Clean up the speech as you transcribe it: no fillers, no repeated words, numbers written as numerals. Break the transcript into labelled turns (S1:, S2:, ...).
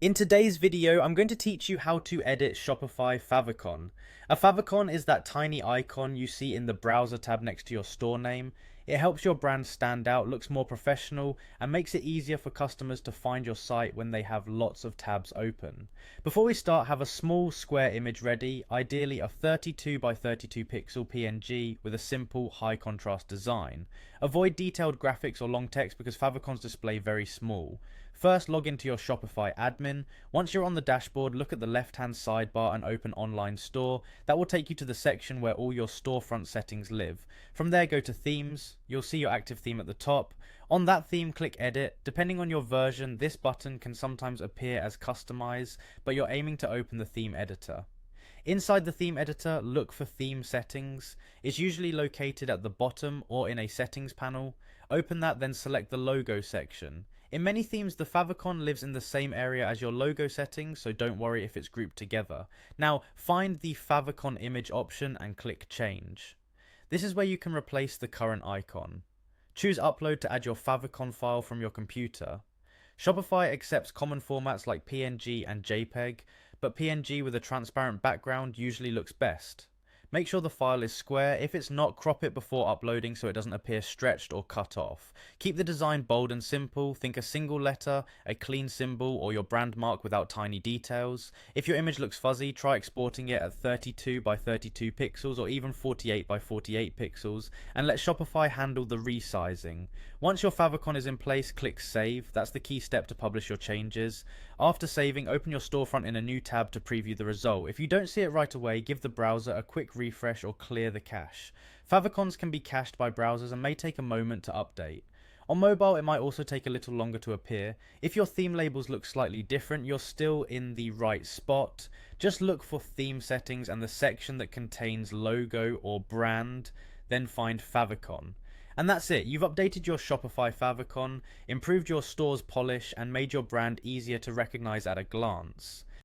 S1: In today's video, I'm going to teach you how to edit Shopify Favicon. A favicon is that tiny icon you see in the browser tab next to your store name. It helps your brand stand out, looks more professional, and makes it easier for customers to find your site when they have lots of tabs open. Before we start, have a small square image ready, ideally a 32 by 32 pixel PNG with a simple high contrast design. Avoid detailed graphics or long text because favicons display very small. First, log into your Shopify admin. Once you're on the dashboard, look at the left-hand sidebar and open Online Store. That will take you to the section where all your storefront settings live. From there, go to Themes. You'll see your active theme at the top. On that theme, click Edit. Depending on your version, this button can sometimes appear as Customize, but you're aiming to open the theme editor. Inside the theme editor, look for theme settings. It's usually located at the bottom or in a settings panel. Open that, then select the logo section. In many themes, the favicon lives in the same area as your logo settings, so don't worry if it's grouped together. Now, find the favicon image option and click Change. This is where you can replace the current icon. Choose Upload to add your favicon file from your computer. Shopify accepts common formats like PNG and JPEG, but PNG with a transparent background usually looks best. Make sure the file is square. If it's not, crop it before uploading so it doesn't appear stretched or cut off. Keep the design bold and simple. Think a single letter, a clean symbol, or your brand mark without tiny details. If your image looks fuzzy, try exporting it at 32 by 32 pixels or even 48 by 48 pixels, and let Shopify handle the resizing. Once your favicon is in place, click Save. That's the key step to publish your changes. After saving, open your storefront in a new tab to preview the result. If you don't see it right away, give the browser a quick refresh or clear the cache. Favicons can be cached by browsers and may take a moment to update. On mobile, it might also take a little longer to appear. If your theme labels look slightly different, you're still in the right spot. Just look for theme settings and the section that contains logo or brand, then find favicon. And that's it. You've updated your Shopify favicon, improved your store's polish, and made your brand easier to recognize at a glance.